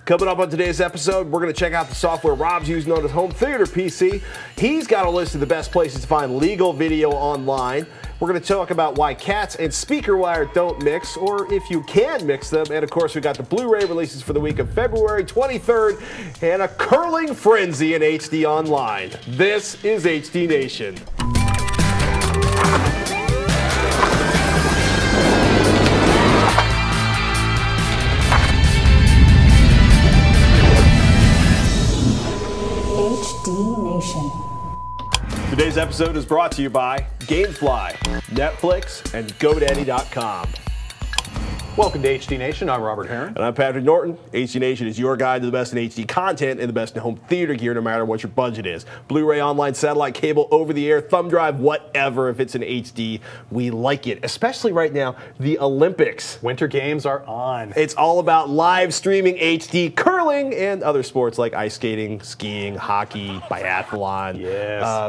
Coming up on today's episode, we're going to check out the software Rob's using on his home theater PC. He's got a list of the best places to find legal video online. We're going to talk about why cats and speaker wire don't mix, or if you can mix them. And of course, we got the Blu-ray releases for the week of February 23rd and a curling frenzy in HD online. This is HD Nation. HD Nation. Today's episode is brought to you by GameFly, Netflix, and GoDaddy.com. Welcome to HD Nation. I'm Robert Heron. And I'm Patrick Norton. HD Nation is your guide to the best in HD content and the best in home theater gear, no matter what your budget is. Blu-ray, online, satellite, cable, over-the-air, thumb drive, whatever. If it's in HD, we like it. Especially right now, the Olympics. Winter Games are on. It's all about live streaming HD curling and other sports like ice skating, skiing, hockey, biathlon,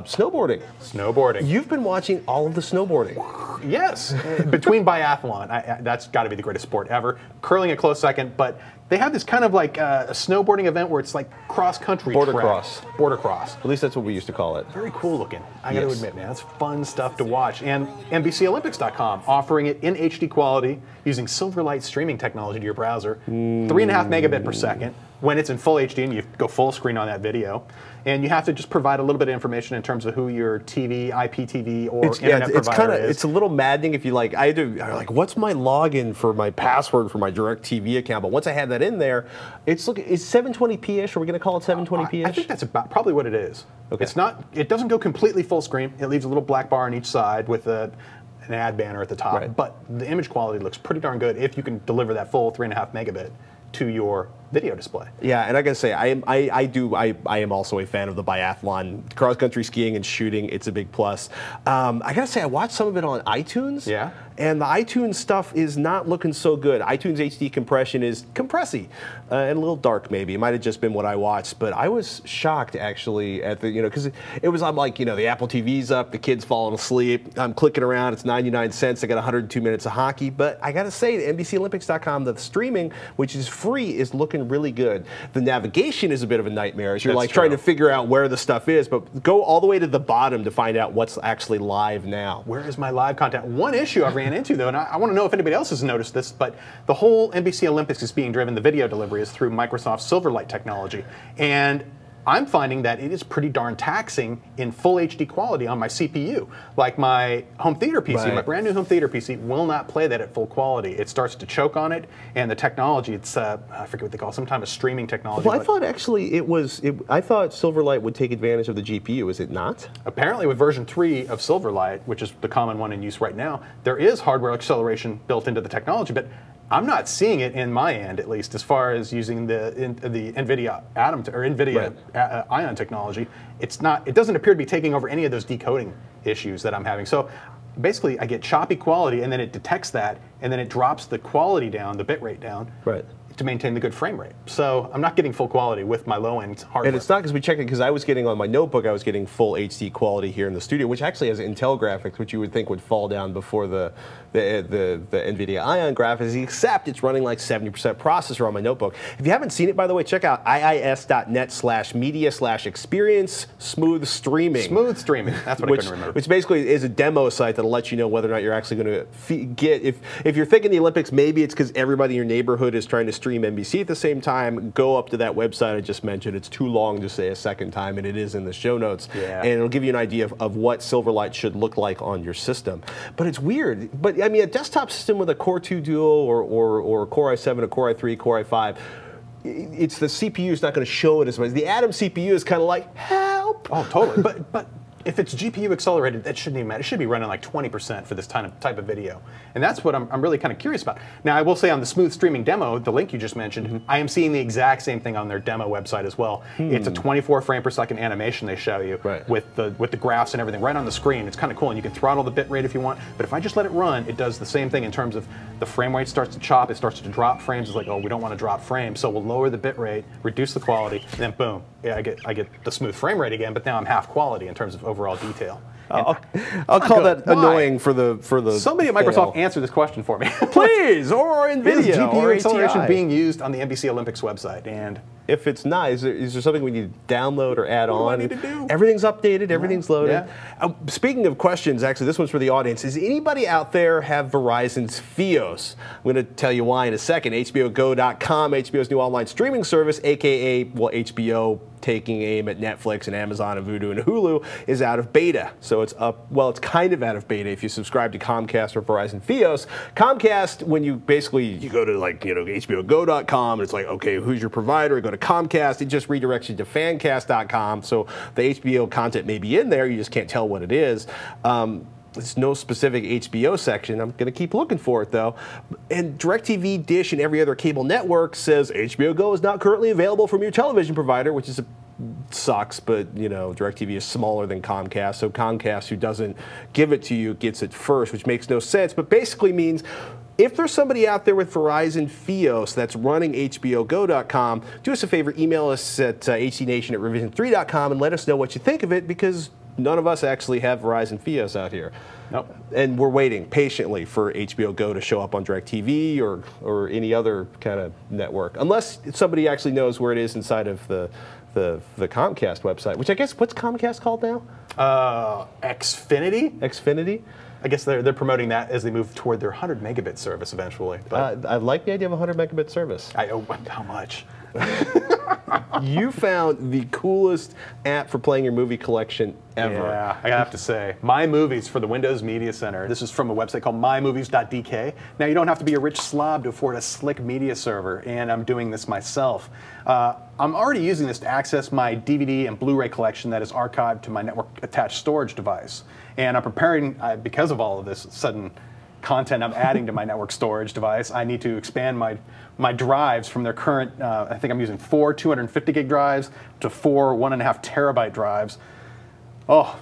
snowboarding. Snowboarding. You've been watching all of the snowboarding. Yes. Between biathlon, that's got to be the greatest sport ever. Curling a close second, but they have this kind of like a snowboarding event where it's like cross-country Border track. cross. Border cross. At least that's what we used to call it. Very cool looking. I got to admit, man, that's fun stuff to watch. And NBCOlympics.com offering it in HD quality using Silverlight streaming technology to your browser. 3.5 megabit per second when it's in full HD, and you go full screen on that video. And you have to just provide a little bit of information in terms of who your TV, IPTV, or internet provider is. It's a little maddening if you like. What's my login for my password for my DirecTV account? But once I had that in there, it's 720p-ish. Are we going to call it 720p-ish? I think that's about probably what it is. Okay. It's not. It doesn't go completely full screen. It leaves a little black bar on each side with an ad banner at the top. Right. But the image quality looks pretty darn good if you can deliver that full 3.5 megabit to your video display. Yeah, and I gotta say, I am also a fan of the biathlon, cross-country skiing and shooting. It's a big plus. I gotta say, I watched some of it on iTunes. Yeah. And the iTunes stuff is not looking so good. iTunes HD compression is compressy and a little dark maybe. It might have just been what I watched, but I was shocked actually at the, because it was, I'm like, the Apple TV's up, the kid's falling asleep, I'm clicking around, it's 99 cents, I got 102 minutes of hockey, but I gotta say, the NBCOlympics.com, the streaming, which is free, is looking really good. The navigation is a bit of a nightmare as you're trying to figure out where the stuff is, but go all the way to the bottom to find out what's actually live now. Where is my live content? One issue I've ran into though, and I want to know if anybody else has noticed this, but the whole NBC Olympics is being driven, the video delivery is through Microsoft's Silverlight technology. And I'm finding that it is pretty darn taxing in full HD quality on my CPU. Like my home theater PC, my brand new home theater PC will not play that at full quality. It starts to choke on it, and the technology, it's, I forget what they call it, some type of streaming technology. Well, I thought actually I thought Silverlight would take advantage of the GPU, is it not? Apparently with version 3 of Silverlight, which is the common one in use right now, there is hardware acceleration built into the technology, but I'm not seeing it in my end, at least, as far as using the NVIDIA NVIDIA Ion technology. It's not. It doesn't appear to be taking over any of those decoding issues that I'm having. So basically, I get choppy quality, and then it detects that, and then it drops the quality down, the bit rate down, to maintain the good frame rate. So I'm not getting full quality with my low-end hardware. And it's not because we checked it, because I was getting on my notebook, I was getting full HD quality here in the studio, which actually has Intel graphics, which you would think would fall down before the NVIDIA Ion graphics, except it's running like 70% processor on my notebook. If you haven't seen it, by the way, check out iis.net/media/experience smooth streaming. Smooth streaming, that's what I couldn't remember. Which basically is a demo site that'll let you know whether or not you're actually going to get, if you're thinking the Olympics, maybe it's because everybody in your neighborhood is trying to stream NBC at the same time, go up to that website I just mentioned. It's too long to say a second time, and it is in the show notes. Yeah. And it'll give you an idea of what Silverlight should look like on your system. But it's weird. But I mean, a desktop system with a Core 2 Duo or Core i7, a Core i3, Core i5, it's the CPU is not going to show it as much. The Atom CPU is kind of like, help. Oh, totally. But if it's GPU accelerated, that shouldn't even matter. It should be running like 20% for this type of video. And that's what I'm really kind of curious about. Now, I will say on the smooth streaming demo, the link you just mentioned, I am seeing the exact same thing on their demo website as well. It's a 24 frame per second animation they show you with the graphs and everything right on the screen. It's kind of cool, and you can throttle the bit rate if you want. But if I just let it run, it does the same thing in terms of the frame rate starts to chop, it starts to drop frames. It's like, oh, we don't want to drop frames, so we'll lower the bit rate, reduce the quality, and then boom, yeah, I get the smooth frame rate again, but now I'm half quality in terms of overall detail. I'll call that annoying for the Somebody at Microsoft answer this question for me. Please, or NVIDIA, is GPU or acceleration ATI being used on the NBC Olympics website? And if it's not, is there something we need to download or add on? What do I need to do? Everything's updated, everything's loaded. Yeah. Speaking of questions, actually, this one's for the audience. Does anybody out there have Verizon's Fios? I'm going to tell you why in a second. HBOGo.com, HBO's new online streaming service, aka, well, HBO taking aim at Netflix and Amazon and Vudu and Hulu, is out of beta. So it's up, well, it's kind of out of beta if you subscribe to Comcast or Verizon Fios. Comcast, when you go to HBOGo.com, and it's like, okay, who's your provider? You go to Comcast, it just redirects you to fancast.com. So the HBO content may be in there, you just can't tell what it is. There's no specific HBO section. I'm going to keep looking for it, though. And DirecTV, Dish, and every other cable network says HBO Go is not currently available from your television provider, which sucks, but DirecTV is smaller than Comcast, so Comcast, who doesn't give it to you, gets it first, which makes no sense, but basically means if there's somebody out there with Verizon Fios that's running HBOGo.com, do us a favor, email us at hdnation@revision3.com and let us know what you think of it, because none of us actually have Verizon Fios out here. Nope. And we're waiting patiently for HBO Go to show up on DirecTV or any other kind of network, unless somebody actually knows where it is inside of the Comcast website, which I guess, what's Comcast called now? Xfinity? Xfinity? I guess they're promoting that as they move toward their 100 megabit service eventually. But I like the idea of a 100 megabit service. How much? You found the coolest app for playing your movie collection ever. Yeah, I have to say. MyMovies for the Windows Media Center. This is from a website called mymovies.dk. Now, you don't have to be a rich slob to afford a slick media server, and I'm doing this myself. I'm already using this to access my DVD and Blu-ray collection that is archived to my network-attached storage device. And I'm preparing, because of all of this sudden content I'm adding to my network storage device, I need to expand my drives from their current, I think I'm using 4 250 gig drives to 4 1.5 terabyte drives. Oh,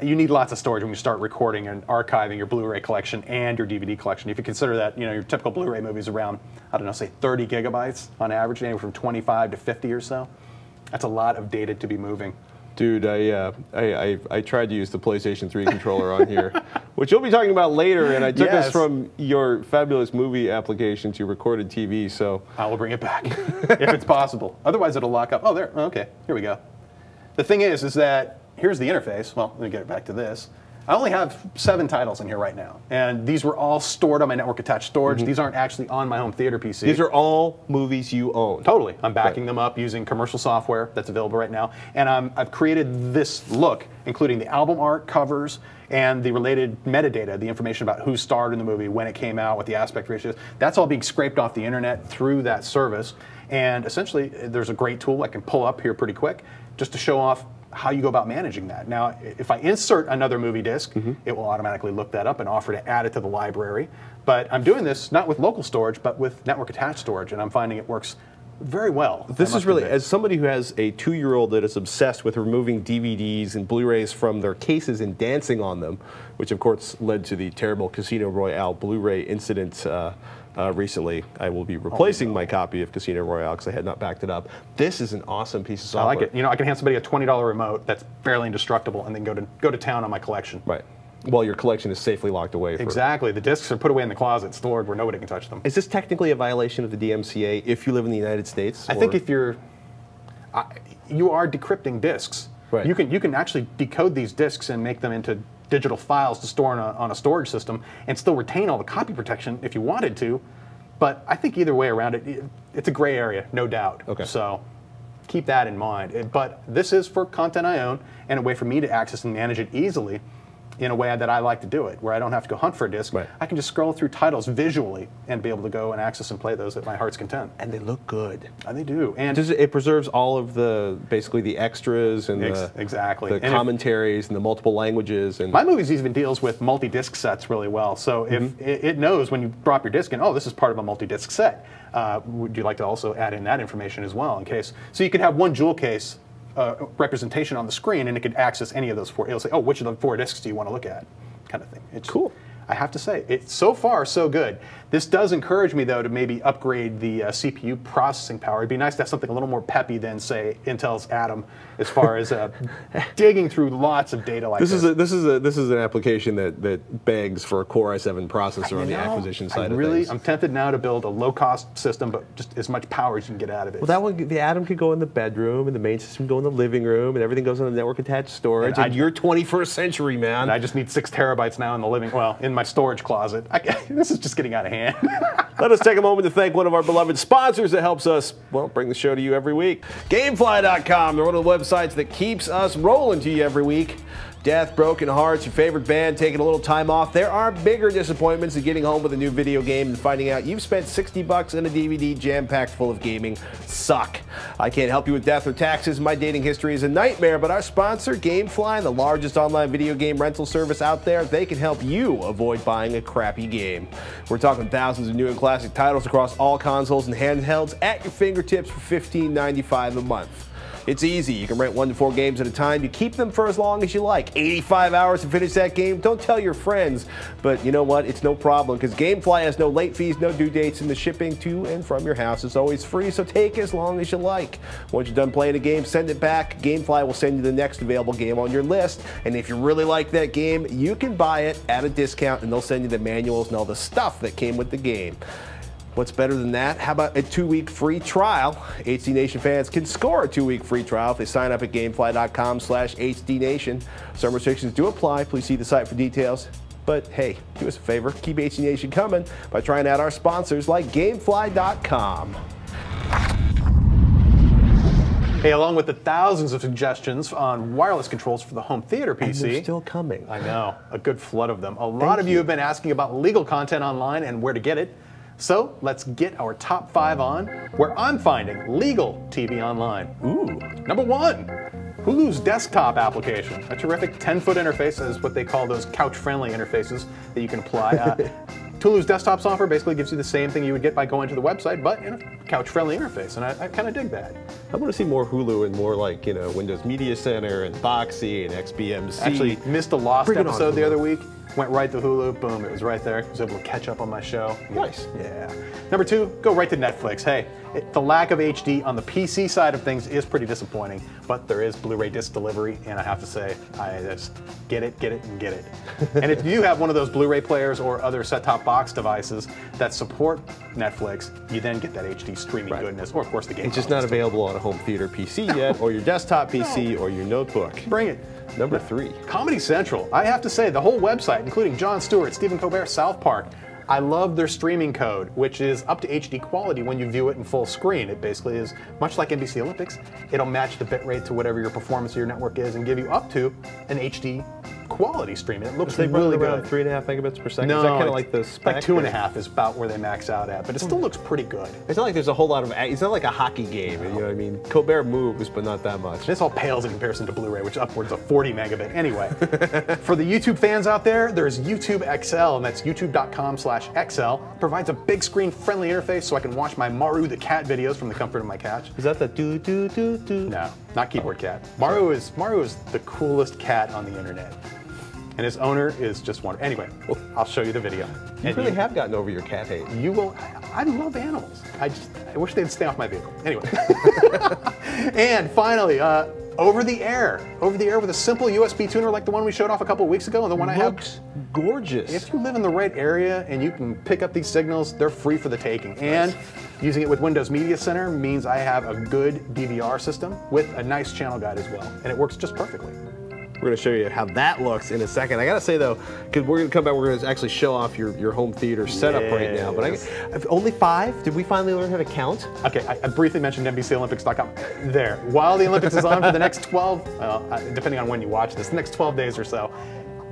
you need lots of storage when you start recording and archiving your Blu-ray collection and your DVD collection. If you consider that, your typical Blu-ray movie's around, I don't know, say 30 gigabytes on average, anywhere from 25 to 50 or so. That's a lot of data to be moving. Dude, I tried to use the PlayStation 3 controller on here, which you'll be talking about later, and I took us from your fabulous movie application to recorded TV, so... I will bring it back, if it's possible. Otherwise, it'll lock up. Oh, there, okay, here we go. The thing is that, here's the interface. Well, let me get back to this. I only have 7 titles in here right now, and these were all stored on my network-attached storage. These aren't actually on my home theater PC. These are all movies you own. Totally. I'm backing them up using commercial software that's available right now, and I've created this look, including the album art, covers, and the related metadata, the information about who starred in the movie, when it came out, what the aspect ratio is. That's all being scraped off the internet through that service, and essentially, there's a great tool I can pull up here pretty quick just to show off how you go about managing that. Now, if I insert another movie disc, it will automatically look that up and offer to add it to the library. But I'm doing this not with local storage, but with network-attached storage, and I'm finding it works very well. This is really, as somebody who has a 2-year-old that is obsessed with removing DVDs and Blu-rays from their cases and dancing on them, which of course led to the terrible Casino Royale Blu-ray incident recently. I will be replacing my copy of Casino Royale because I had not backed it up. This is an awesome piece of software. I like it. I can hand somebody a $20 remote that's fairly indestructible and then go to town on my collection. Right. Well, your collection is safely locked away. Exactly. The discs are put away in the closet, stored where nobody can touch them. Is this technically a violation of the DMCA if you live in the United States? I think if you are decrypting discs. Right. You can actually decode these discs and make them into digital files to store on a storage system and still retain all the copy protection if you wanted to. But I think either way around it, it's a gray area, no doubt. Okay. So keep that in mind. But this is for content I own and a way for me to access and manage it easily in a way that I like to do it, where I don't have to go hunt for a disc. Right. I can just scroll through titles visually and be able to go and access and play those at my heart's content. And they look good. And they do. And it preserves all of basically the extras and the commentaries and the multiple languages. And MyMovies even deals with multi-disc sets really well. So if it knows when you drop your disc in, oh, this is part of a multi-disc set. Would you like to also add in that information as well in case? So you could have one jewel case representation on the screen, and it could access any of those 4. It'll say, oh, which of the 4 discs do you want to look at? Kind of thing. It's cool. I have to say, it's so far so good. This does encourage me, though, to maybe upgrade the CPU processing power. It'd be nice to have something a little more peppy than, say, Intel's Atom, as far as digging through lots of data like this. This is an application that begs for a Core i7 processor on the acquisition side of things. I'm tempted now to build a low-cost system, but just as much power as you can get out of it. Well, that one, the Atom could go in the bedroom, and the main system can go in the living room, and everything goes on the network-attached storage. And you're 21st century, man. And I just need 6 terabytes now in the living, well, in my storage closet. This is just getting out of hand. Let us take a moment to thank one of our beloved sponsors that helps us, well, bring the show to you every week. GameFly.com. They're one of the websites that keeps us rolling to you every week. Death, broken hearts, your favorite band taking a little time off. There are bigger disappointments than getting home with a new video game and finding out you've spent $60 on a DVD jam-packed full of gaming. Suck. I can't help you with death or taxes. My dating history is a nightmare, but our sponsor, GameFly, the largest online video game rental service out there, they can help you avoid buying a crappy game. We're talking thousands of new and classic titles across all consoles and handhelds at your fingertips for $15.95 a month. It's easy. You can rent 1 to 4 games at a time. You keep them for as long as you like. 85 hours to finish that game. Don't tell your friends. But you know what? It's no problem because GameFly has no late fees, no due dates, and the shipping to and from your house is always free, so take as long as you like. Once you're done playing a game, send it back. GameFly will send you the next available game on your list. And if you really like that game, you can buy it at a discount, and they'll send you the manuals and all the stuff that came with the game. What's better than that? How about a 2-week free trial? HD Nation fans can score a 2-week free trial if they sign up at gamefly.com/HDNation. Some restrictions do apply. Please see the site for details. But hey, do us a favor. Keep HD Nation coming by trying out our sponsors like gamefly.com. Hey, along with the thousands of suggestions on wireless controls for the home theater PC. And they're still coming. I know, a good flood of them. A lot of you have been asking about legal content online and where to get it. So let's get our top 5 on where I'm finding legal TV online. Ooh. Number 1, Hulu's desktop application. A terrific 10-foot interface is what they call those couch-friendly interfaces that you can apply. Hulu's desktop software basically gives you the same thing you would get by going to the website, but in a couch-friendly interface, and I kind of dig that. I want to see more Hulu and more like, you know, Windows Media Center and Boxy and XBMC. Actually, missed a Lost episode the other week. Went right to Hulu, boom, it was right there. I was able to catch up on my show. Nice. Yeah. Number 2, go right to Netflix. Hey, the lack of HD on the PC side of things is pretty disappointing, but there is Blu-ray disc delivery, and I have to say, I just get it, and get it. And if you have one of those Blu-ray players or other set-top box devices that support Netflix, you then get that HD streaming goodness, or of course the game. It's just not available on a home theater PC yet, or your desktop PC, or your notebook. Bring it. Number 3. Comedy Central. I have to say, the whole website, including Jon Stewart, Stephen Colbert, South Park, I love their streaming code, which is up to HD quality when you view it in full screen. It basically is much like NBC Olympics. It'll match the bitrate to whatever your performance of your network is and give you up to an HD quality stream. It looks really good. 3.5 megabits per second. No, is that kind of like the spec? Like 2.5 is about where they max out at, but it still looks pretty good. It's not like there's a whole lot of. It's not like a hockey game. You know what I mean? Colbert moves, but not that much. This all pales in comparison to Blu-ray, which is upwards of 40 megabit. Anyway, for the YouTube fans out there, there's YouTube XL, and that's youtube.com/XL. Provides a big screen friendly interface so I can watch my Maru the cat videos from the comfort of my couch. Is that the do do do do? No, not keyboard cat. Maru is the coolest cat on the internet. And his owner is just wonderful. Anyway, I'll show you the video. You really have gotten over your cat hate. You will. I love animals. I wish they'd stay off my vehicle. Anyway. And finally, over the air with a simple USB tuner like the one we showed off a couple weeks ago, and the one I have. Looks gorgeous. If you live in the right area and you can pick up these signals, they're free for the taking. And using it with Windows Media Center means I have a good DVR system with a nice channel guide as well, and it works just perfectly. We're going to show you how that looks in a second. I got to say, though, because we're going to come back, we're going to actually show off your home theater setup right now. But only 5? Did we finally learn how to count? Okay, I briefly mentioned NBCOlympics.com. There. While the Olympics is on for the next 12, depending on when you watch this, the next 12 days or so,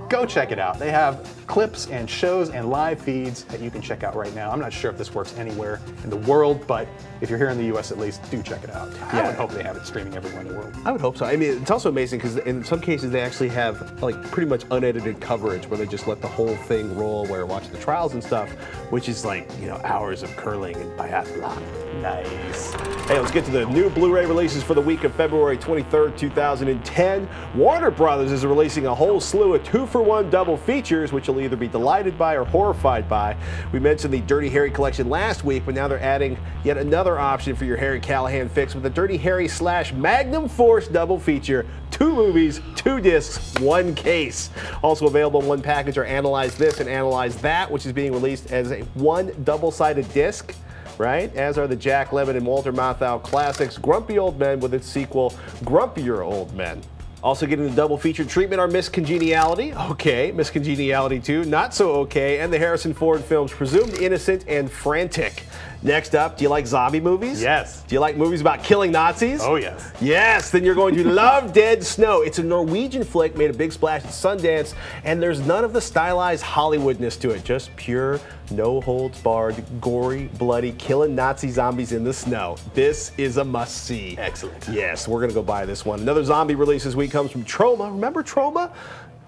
go check it out. They have clips and shows and live feeds that you can check out right now. I'm not sure if this works anywhere in the world, but if you're here in the US at least, do check it out. I would hope they have it streaming everywhere in the world. I would hope so. I mean, it's also amazing because in some cases they actually have like pretty much unedited coverage where they just let the whole thing roll where you're watching the trials and stuff, which is like, you know, hours of curling and biathlon. Nice. Hey, let's get to the new Blu-ray releases for the week of February 23rd, 2010. Warner Brothers is releasing a whole slew of 2 2-for-1 double features, which you'll either be delighted by or horrified by. We mentioned the Dirty Harry collection last week, but now they're adding yet another option for your Harry Callahan fix with the Dirty Harry / Magnum Force double feature. 2 movies, 2 discs, 1 case. Also available in one package are Analyze This and Analyze That, which is being released as a 1 double-sided disc, right? As are the Jack Lemmon and Walter Matthau classics, Grumpy Old Men, with its sequel, Grumpier Old Men. Also getting the double feature treatment are Miss Congeniality, okay, Miss Congeniality 2, not so okay, and the Harrison Ford films Presumed Innocent and Frantic. Next up, do you like zombie movies? Yes. Do you like movies about killing Nazis? Oh, yes. Yes, then you're going to love Dead Snow. It's a Norwegian flick, made a big splash at Sundance, and there's none of the stylized Hollywoodness to it. Just pure, no-holds-barred, gory, bloody, killing Nazi zombies in the snow. This is a must-see. Excellent. Yes, we're going to go buy this one. Another zombie release this week comes from Troma. Remember Troma?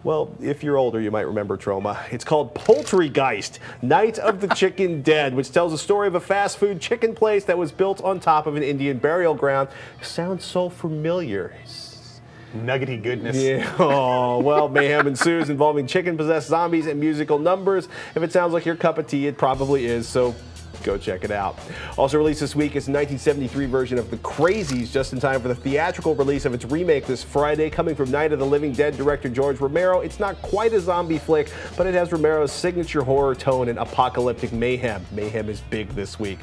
Well, if you're older, you might remember Troma. It's called Poultrygeist, Night of the Chicken Dead, which tells the story of a fast food chicken place that was built on top of an Indian burial ground. Sounds so familiar. Nuggety goodness. Yeah. Oh, well, mayhem ensues involving chicken-possessed zombies and musical numbers. If it sounds like your cup of tea, it probably is, so go check it out. Also released this week is a 1973 version of The Crazies, just in time for the theatrical release of its remake this Friday. Coming from Night of the Living Dead director George Romero, it's not quite a zombie flick, but it has Romero's signature horror tone and apocalyptic mayhem. Mayhem is big this week.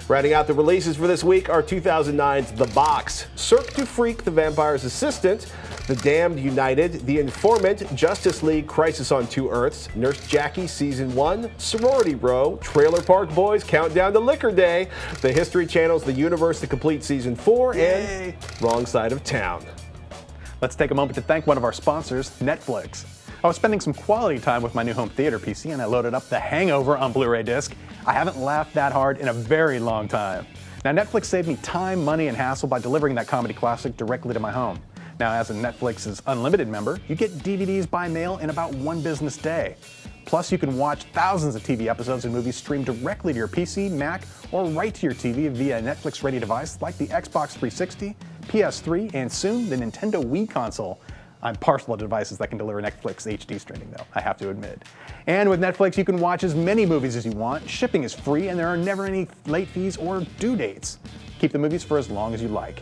Rounding out the releases for this week are 2009's The Box, Cirque du Freak, The Vampire's Assistant, The Damned United, The Informant, Justice League, Crisis on 2 Earths, Nurse Jackie Season 1, Sorority Row, Trailer Park Boys, Countdown to Liquor Day, The History Channel's The Universe to Complete Season 4, Yay. and Wrong Side of Town. Let's take a moment to thank one of our sponsors, Netflix. I was spending some quality time with my new home theater PC and I loaded up The Hangover on Blu-ray disc. I haven't laughed that hard in a very long time. Now, Netflix saved me time, money, and hassle by delivering that comedy classic directly to my home. Now, as a Netflix's Unlimited member, you get DVDs by mail in about 1 business day. Plus, you can watch thousands of TV episodes and movies streamed directly to your PC, Mac, or right to your TV via a Netflix-ready device like the Xbox 360, PS3, and soon the Nintendo Wii console. I'm partial to devices that can deliver Netflix HD streaming, though, I have to admit. And with Netflix, you can watch as many movies as you want. Shipping is free, and there are never any late fees or due dates. Keep the movies for as long as you like.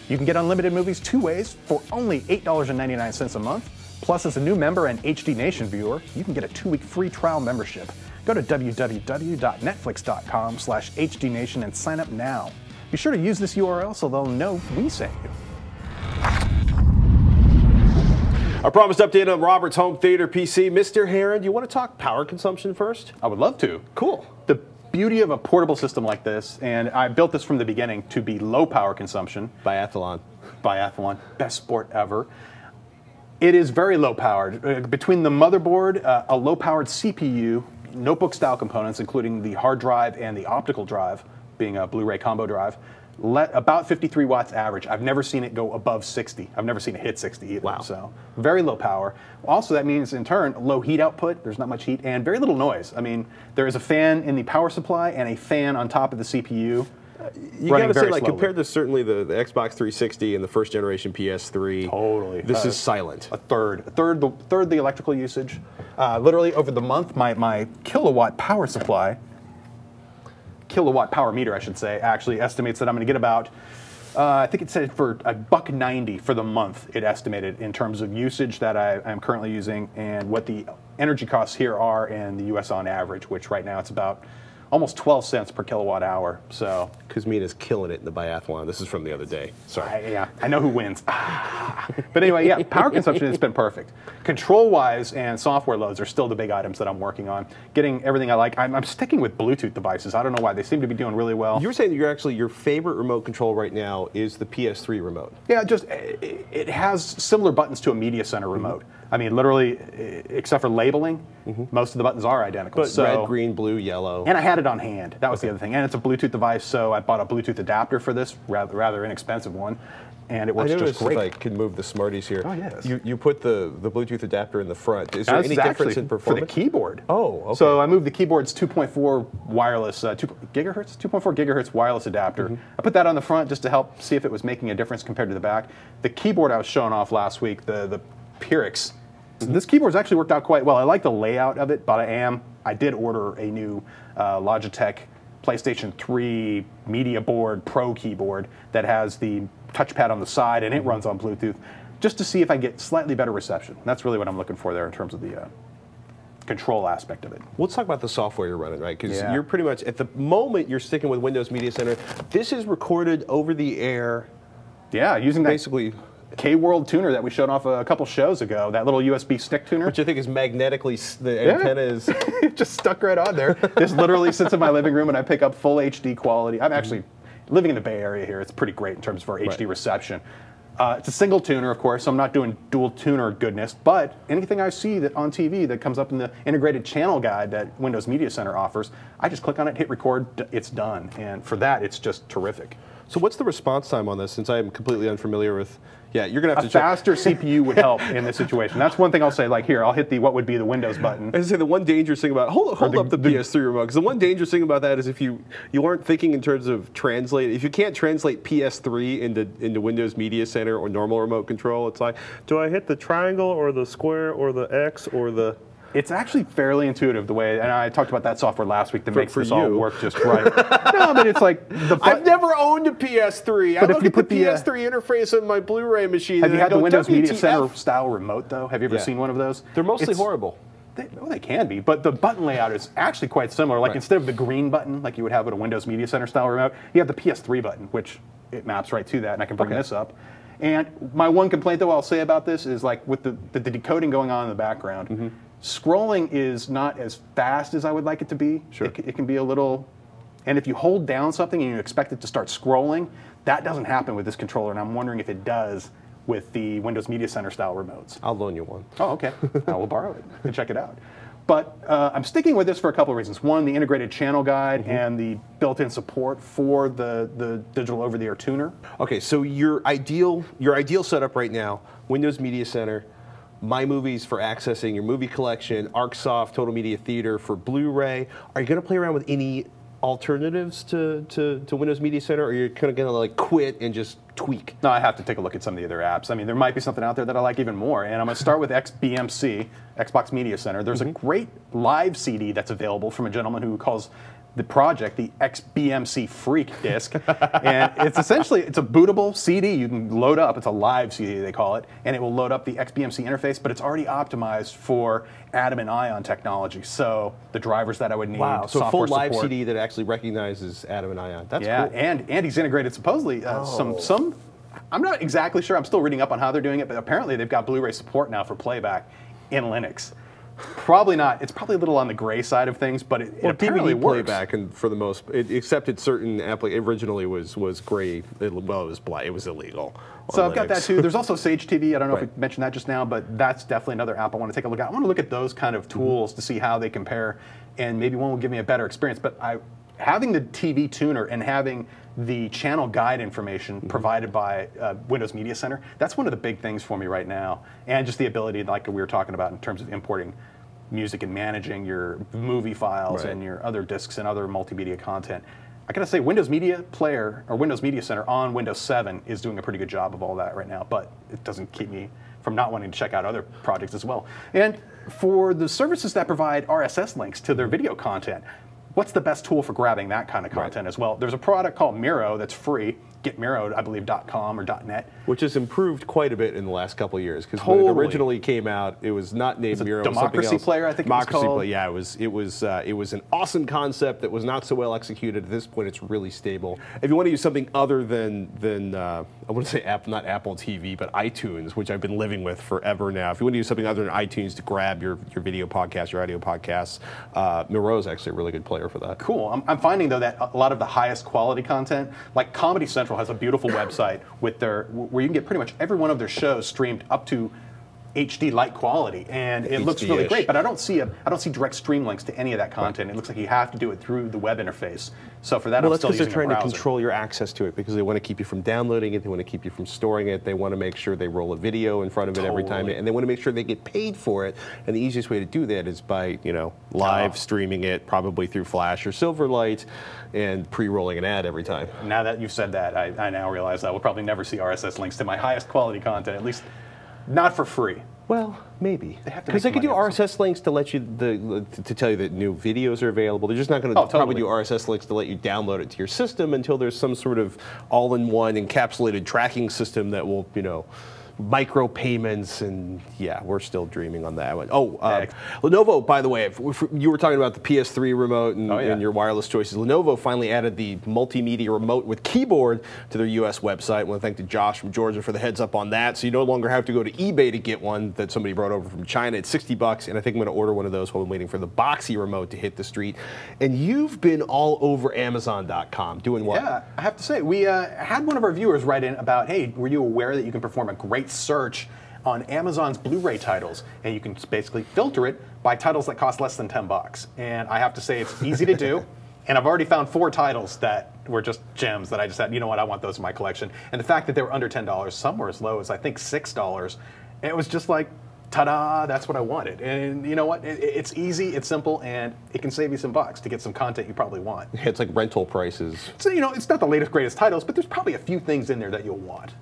You can get unlimited movies 2 ways for only $8.99 a month. Plus, as a new member and HD Nation viewer, you can get a 2-week free trial membership. Go to www.netflix.com/HDNation and sign up now. Be sure to use this URL so they'll know we sent you. Our promised update on Robert's home theater PC. Mr. Heron, do you want to talk power consumption first? I would love to. Cool. The beauty of a portable system like this, and I built this from the beginning to be low power consumption. Biathlon. Biathlon, best sport ever. It is very low powered. Between the motherboard, a low powered CPU, notebook style components, including the hard drive and the optical drive, being a Blu-ray combo drive, about 53 watts average. I've never seen it go above 60. I've never seen it hit 60 either. Wow. So very low power. Also, that means in turn, low heat output. There's not much heat and very little noise. I mean, there is a fan in the power supply and a fan on top of the CPU. You gotta say, like, compared to certainly the Xbox 360 and the first generation PS3, totally, this is silent. A third the electrical usage. Literally over the month, my kilowatt power supply, kilowatt power meter, I should say, actually estimates that I'm going to get about, I think it said for $1.90 for the month. It estimated in terms of usage that I'm currently using and what the energy costs here are in the U.S. on average, which right now it's about almost 12 cents per kilowatt hour. So Kuzmina's killing it in the biathlon. This is from the other day. Sorry. I know who wins. But anyway, yeah, power consumption has been perfect. Control-wise and software loads are still the big items that I'm working on. Getting everything I like. I'm sticking with Bluetooth devices. I don't know why. They seem to be doing really well. You were saying that your favorite remote control right now is the PS3 remote. Yeah, just it has similar buttons to a media center remote. I mean, literally, except for labeling, most of the buttons are identical. But red, green, blue, yellow. And I had it on hand. That was the other thing. And it's a Bluetooth device, so I bought a Bluetooth adapter for this, rather inexpensive one. And it works just great. If I can move the Smarties here. Oh, yes. You put the Bluetooth adapter in the front. Is there any difference in performance? For the keyboard. Oh, okay. So I moved the keyboard's 2.4 wireless, 2.4 gigahertz wireless adapter. I put that on the front just to help see if it was making a difference compared to the back. The keyboard I was showing off last week, the Pyrrhix, This keyboard's actually worked out quite well. I like the layout of it, but I did order a new Logitech PlayStation 3 Media Board Pro keyboard that has the touchpad on the side, and it runs on Bluetooth, just to see if I get slightly better reception. That's really what I'm looking for there in terms of the control aspect of it. Let's talk about the software you're running, right? Because you're pretty much, at the moment, you're sticking with Windows Media Center. This is recorded over the air. Yeah, using that basically K-World tuner that we showed off a couple shows ago, that little USB stick tuner. Which I think is magnetically, the antenna is just stuck right on there. This literally sits in my living room and I pick up full HD quality. I'm actually living in the Bay Area here. It's pretty great in terms of our HD reception. It's a single tuner, of course, so I'm not doing dual tuner goodness, but anything I see that on TV that comes up in the integrated channel guide that Windows Media Center offers, I just click on it, hit record, it's done. And for that, it's just terrific. So what's the response time on this, since I'm completely unfamiliar with, you're going to have to faster CPU would help in this situation. That's one thing I'll say, like here, I'll hit the what would be the Windows button. I say the one dangerous thing about, hold up the PS3 remote, because the one dangerous thing about that is if you aren't thinking in terms of translate, if you can't translate PS3 into Windows Media Center or normal remote control, it's like, do I hit the triangle or the square or the X or the... It's actually fairly intuitive the way, and I talked about that software last week that makes this all work just right. No, but it's like I've never owned a PS3. I look at the PS3 interface on my Blu-ray machine. Have you had the Windows Media Center style remote though? Have you ever seen one of those? They're mostly horrible. They can be, but the button layout is actually quite similar. Like instead of the green button, like you would have with a Windows Media Center style remote, you have the PS3 button, which it maps right to that, and I can bring this up. And my one complaint though I'll say about this is like with the decoding going on in the background. Scrolling is not as fast as I would like it to be. Sure. It can be a little, and if you hold down something and you expect it to start scrolling, that doesn't happen with this controller, and I'm wondering if it does with the Windows Media Center style remotes. I'll loan you one. Oh, okay. I will borrow it and check it out. But I'm sticking with this for a couple of reasons. One, the integrated channel guide and the built-in support for the digital over-the-air tuner. Okay, so your ideal setup right now, Windows Media Center, MyMovies for accessing your movie collection, ArcSoft, Total Media Theater for Blu-ray. Are you going to play around with any alternatives to Windows Media Center, or are you kind of going to like quit and just tweak? No, I have to take a look at some of the other apps. I mean, there might be something out there that I like even more, and I'm going to start with XBMC, Xbox Media Center. There's a great live CD that's available from a gentleman who calls the project the XBMC Freak disc, and it's essentially, it's a bootable CD you can load up. It's a live CD they call it, and it will load up the XBMC interface, but it's already optimized for Atom and Ion technology. So the drivers that I would need, so a full live CD that actually recognizes Atom and Ion. That's cool. and he's integrated supposedly some. I'm not exactly sure. I'm still reading up on how they're doing it, but apparently they've got Blu-ray support now for playback in Linux. Probably not. It's probably a little on the gray side of things, but it apparently DVD works. Playback, and for the most, it accepted certain originally was gray. It was black. It was illegal. So I've got that too. There's also Sage TV. I don't know if we mentioned that just now, but that's definitely another app I want to take a look at. I want to look at those kind of tools to see how they compare, and maybe one will give me a better experience. But having the TV tuner and having the channel guide information provided by Windows Media Center, that's one of the big things for me right now. And just the ability, like we were talking about in terms of importing music and managing your movie files and your other discs and other multimedia content. I gotta say, Windows Media Player or Windows Media Center on Windows 7 is doing a pretty good job of all that right now, but it doesn't keep me from not wanting to check out other projects as well. And for the services that provide RSS links to their video content, what's the best tool for grabbing that kind of content as well? There's a product called Miro that's free. GetMiro, I believe, .com or .net. Which has improved quite a bit in the last couple of years. Because when it originally came out, it was not named Miro. Democracy Player, I think it was called. Democracy Player, yeah. It was an awesome concept that was not so well executed. At this point, it's really stable. If you want to use something other than I want to say not Apple TV, but iTunes, which I've been living with forever now. If you want to use something other than iTunes to grab your video podcast, your audio podcasts, Miro is actually a really good player for that. Cool. I'm finding though that a lot of the highest quality content, like Comedy Central has a beautiful website with where you can get pretty much every one of their shows streamed up to HD light quality, and it looks really great. But I don't see direct stream links to any of that content. It looks like you have to do it through the web interface. So for that, I'm still using a browser. That's because they're trying to control your access to it, because they want to keep you from downloading it. They want to keep you from storing it. They want to make sure they roll a video in front of it every time, and they want to make sure they get paid for it. And the easiest way to do that is by live streaming it, probably through Flash or Silverlight, and pre-rolling an ad every time. Now that you've said that, I now realize I will probably never see RSS links to my highest quality content, at least not for free. Well, maybe. Because they could do RSS links to let you to tell you that new videos are available. They're just not going to probably do RSS links to let you download it to your system until there's some sort of all-in-one encapsulated tracking system that will, you know, micro payments, and yeah, we're still dreaming on that one. Lenovo, by the way, if you were talking about the PS3 remote and your wireless choices. Lenovo finally added the multimedia remote with keyboard to their US website. I want to thank Josh from Georgia for the heads up on that. So you no longer have to go to eBay to get one that somebody brought over from China. It's $60, and I think I'm going to order one of those while I'm waiting for the Boxy remote to hit the street. And you've been all over Amazon.com doing what? Yeah, I have to say, we had one of our viewers write in about, hey, were you aware that you can perform a great search on Amazon's Blu-ray titles, and you can basically filter it by titles that cost less than $10. And I have to say it's easy to do, and I've already found 4 titles that were just gems that I just said, you know what, I want those in my collection. And the fact that they were under $10, some were as low as I think $6, it was just like, ta-da, that's what I wanted. And you know what, it's easy, it's simple, and it can save you some bucks to get some content you probably want. It's like rental prices. So, you know, it's not the latest, greatest titles, but there's probably a few things in there that you'll want.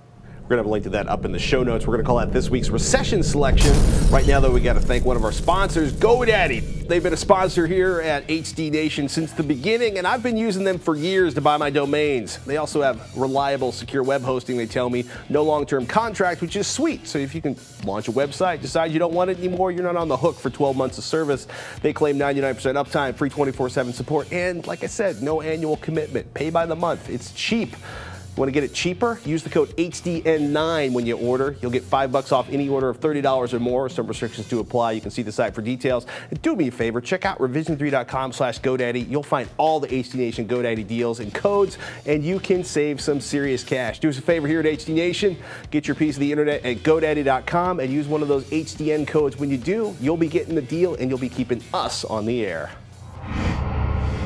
We're going to have a link to that up in the show notes. We're going to call that this week's Recession Selection. Right now, though, we got to thank one of our sponsors, GoDaddy. They've been a sponsor here at HD Nation since the beginning, and I've been using them for years to buy my domains. They also have reliable, secure web hosting, they tell me. No long-term contract, which is sweet. So if you can launch a website, decide you don't want it anymore, you're not on the hook for 12 months of service. They claim 99% uptime, free 24/7 support, and like I said, no annual commitment. Pay by the month. It's cheap. Want to get it cheaper? Use the code HDN9 when you order. You'll get $5 off any order of $30 or more. Some restrictions do apply. You can see the site for details. And do me a favor, check out revision3.com/GoDaddy. You'll find all the HD Nation GoDaddy deals and codes, and you can save some serious cash. Do us a favor here at HD Nation. Get your piece of the internet at GoDaddy.com and use one of those HDN codes. When you do, you'll be getting the deal, and you'll be keeping us on the air.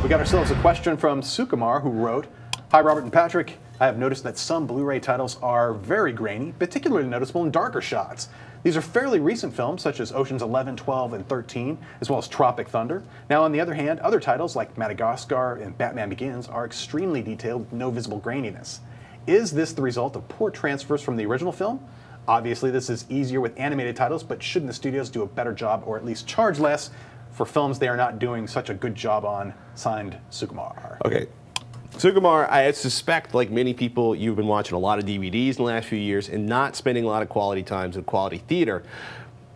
We got ourselves a question from Sukumar, who wrote, "Hi, Robert and Patrick. I have noticed that some Blu-ray titles are very grainy, particularly noticeable in darker shots. These are fairly recent films, such as Oceans 11, 12, and 13, as well as Tropic Thunder. Now, on the other hand, other titles like Madagascar and Batman Begins are extremely detailed with no visible graininess. Is this the result of poor transfers from the original film? Obviously, this is easier with animated titles, but shouldn't the studios do a better job, or at least charge less, for films they are not doing such a good job on?" Signed, Sukumar. Okay. Sukumar, I suspect, like many people, you've been watching a lot of DVDs in the last few years and not spending a lot of quality times in quality theater.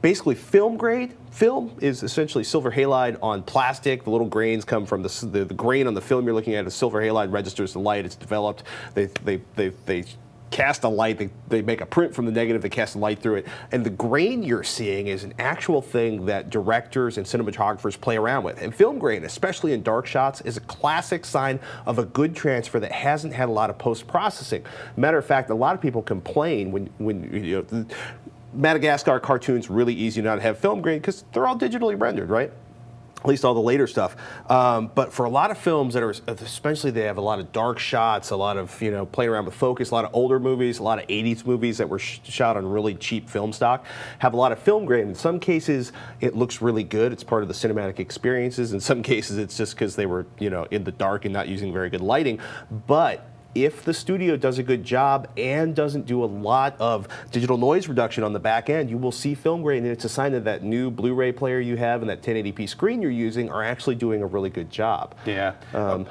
Basically, film grade film is essentially silver halide on plastic. The little grains come from the grain on the film you're looking at. Is silver halide registers the light. It's developed. They cast a light, they make a print from the negative, they cast a light through it, and the grain you're seeing is an actual thing that directors and cinematographers play around with. And film grain, especially in dark shots, is a classic sign of a good transfer that hasn't had a lot of post-processing. Matter of fact, a lot of people complain when you know, Madagascar cartoons really easy not to have film grain because they're all digitally rendered, right? At least all the later stuff. But for a lot of films that are, especially they have a lot of dark shots, a lot of, you know, playing around with focus, a lot of older movies, a lot of 80s movies that were shot on really cheap film stock, have a lot of film grain. In some cases, it looks really good. It's part of the cinematic experiences. In some cases, it's just because they were, you know, in the dark and not using very good lighting. But if the studio does a good job and doesn't do a lot of digital noise reduction on the back end, you will see film grain, and it's a sign that that new Blu-ray player you have and that 1080p screen you're using are actually doing a really good job. Yeah.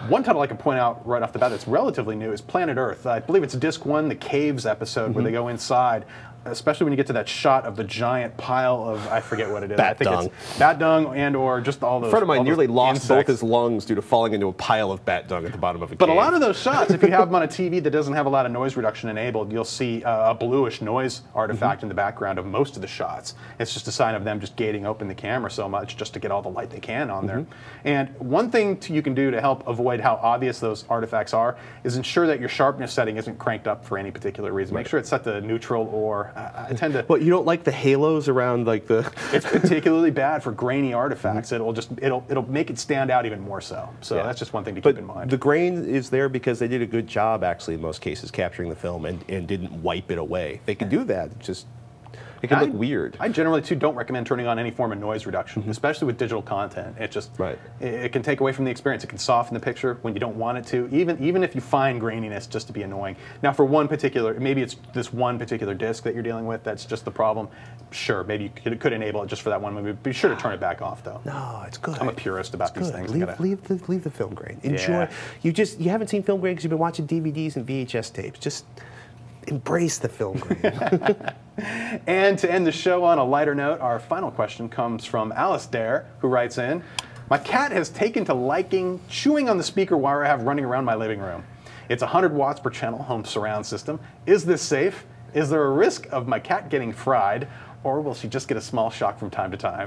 One title I can point out right off the bat that's relatively new is Planet Earth. I believe it's disc 1, the Caves episode, where they go inside. Especially when you get to that shot of the giant pile of, I forget what it is. Bat dung. It's bat dung and or just all those. A friend of mine nearly lost insects. Both his lungs due to falling into a pile of bat dung at the bottom of a cave. But a lot of those shots, if you have them on a TV that doesn't have a lot of noise reduction enabled, you'll see a bluish noise artifact in the background of most of the shots. It's just a sign of them just gating open the camera so much just to get all the light they can on there. And one thing you can do to help avoid how obvious those artifacts are is ensure that your sharpness setting isn't cranked up for any particular reason. Make sure it's set to neutral, or I tend to... Well, you don't like the halos around like the... It's particularly bad for grainy artifacts. It'll make it stand out even more so. So that's just one thing to keep in mind. The grain is there because they did a good job, actually, in most cases, capturing the film and didn't wipe it away. They can do that. It's just... It can look weird. I generally, too, don't recommend turning on any form of noise reduction, especially with digital content. It just, it can take away from the experience. It can soften the picture when you don't want it to, even if you find graininess just to be annoying. Now, for one particular, maybe it's this one particular disc that you're dealing with that's just the problem. Sure, maybe you could enable it just for that one movie. Be sure to turn it back off, though. No, it's good. I'm a purist about these things. Leave the film grain. Enjoy. You haven't seen film grain because you've been watching DVDs and VHS tapes. Just embrace the film grain. And to end the show on a lighter note, our final question comes from Alice Dare, who writes in, "My cat has taken to liking chewing on the speaker wire I have running around my living room. It's 100 watts per channel home surround system. Is this safe? Is there a risk of my cat getting fried? Or will she just get a small shock from time to time?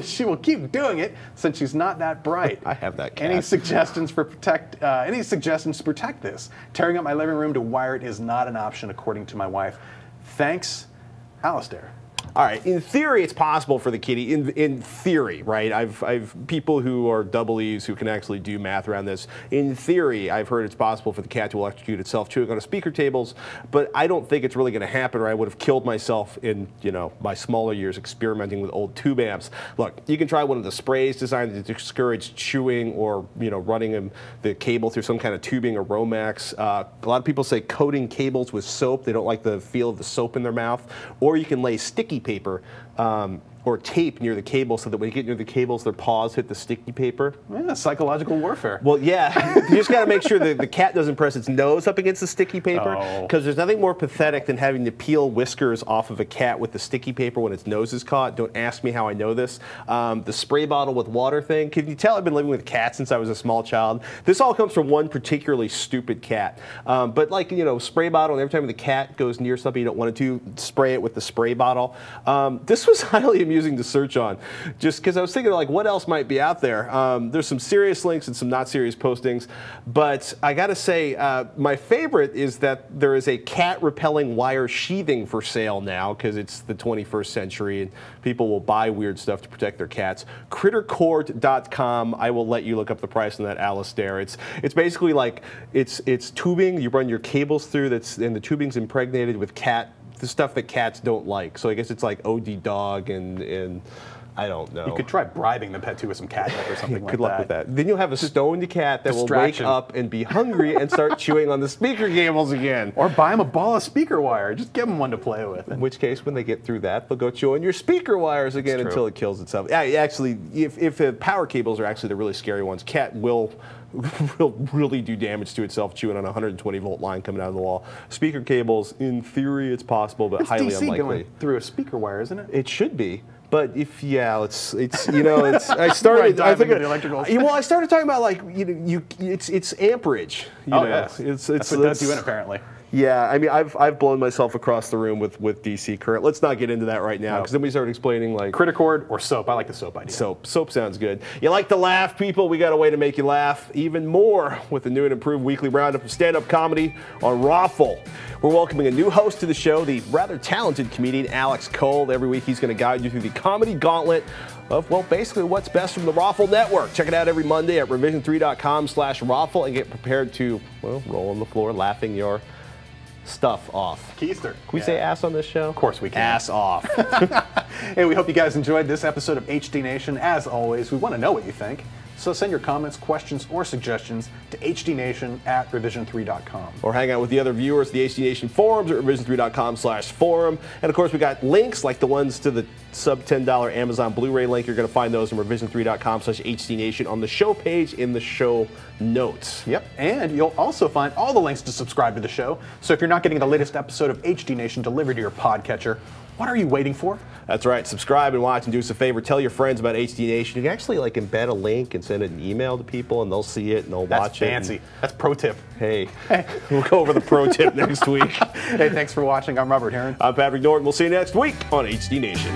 She will keep doing it since she's not that bright. I have that cat. Any suggestions to protect this? Tearing up my living room to wire it is not an option, according to my wife. Thanks, Alistair." All right. In theory, it's possible for the kitty. In theory, right? I've people who are double E's who can actually do math around this. In theory, I've heard it's possible for the cat to electrocute itself chewing on speaker tables, but I don't think it's really going to happen, or I would have killed myself in my smaller years experimenting with old tube amps. Look, you can try one of the sprays designed to discourage chewing or running the cable through some kind of tubing or Romax. A lot of people say coating cables with soap. They don't like the feel of the soap in their mouth. Or you can lay sticky paper or tape near the cable so that when you get near the cables, their paws hit the sticky paper. Yeah, psychological warfare. Well, yeah. You just got to make sure that the cat doesn't press its nose up against the sticky paper, because there's nothing more pathetic than having to peel whiskers off of a cat with the sticky paper when its nose is caught. Don't ask me how I know this. The spray bottle with water thing. Can you tell I've been living with cats since I was a small child? This all comes from one particularly stupid cat. But like, spray bottle, and every time the cat goes near something you don't want it to, spray it with the spray bottle. This was highly amusing to search on, just because I was thinking like what else might be out there. There's some serious links and some not serious postings, but I gotta say my favorite is that there is a cat repelling wire sheathing for sale now, because it's the 21st century and people will buy weird stuff to protect their cats. Crittercord.com. I will let you look up the price on that, Alistair. It's basically like it's tubing you run your cables through, and the tubing's impregnated with the stuff that cats don't like. So I guess it's like OD dog and I don't know. You could try bribing the pet too with some catnip or something like that. Good luck with that. Then you'll have a stoned cat that will wake up and be hungry and start chewing on the speaker cables again. Or buy them a ball of speaker wire. Just give them one to play with. In which case, when they get through that, they'll go chew on your speaker wires again until it kills itself. Yeah, actually, if power cables are actually the really scary ones, cat will really do damage to itself chewing on a 120-volt line coming out of the wall. Speaker cables, in theory, it's possible, but highly DC unlikely. Going through a speaker wire, isn't it? It should be. But I started. I think I started talking about like it's amperage. Yes, that's what does you in apparently. Yeah, I mean, I've blown myself across the room with DC current. Let's not get into that right now, because then we start explaining like Crittercord or soap. I like the soap idea. Soap sounds good. You like to laugh, people? We got a way to make you laugh even more with the new and improved weekly roundup of stand-up comedy on Raffle. We're welcoming a new host to the show, the rather talented comedian Alex Cole. Every week he's going to guide you through the comedy gauntlet of, well, basically what's best from the Raffle Network. Check it out every Monday at revision3.com/Raffle and get prepared to, well, roll on the floor laughing your stuff off. Keister. Can we say ass on this show? Of course we can. Ass off. Hey, we hope you guys enjoyed this episode of HD Nation. As always, we want to know what you think. So send your comments, questions, or suggestions to hdnation@revision3.com. Or hang out with the other viewers at the HD Nation forums at revision3.com/forum. And of course, we got links like the ones to the sub $10 Amazon Blu-ray link. You're going to find those in revision3.com/HDNation on the show page in the show notes. Yep, and you'll also find all the links to subscribe to the show. So if you're not getting the latest episode of HD Nation delivered to your podcatcher, what are you waiting for? That's right. Subscribe and watch, and do us a favor. Tell your friends about HD Nation. You can actually like embed a link and send it an email to people, and they'll see it and they'll watch it. That's fancy. That's pro tip. Hey, we'll go over the pro tip next week. Hey, thanks for watching. I'm Robert Heron. I'm Patrick Norton. We'll see you next week on HD Nation.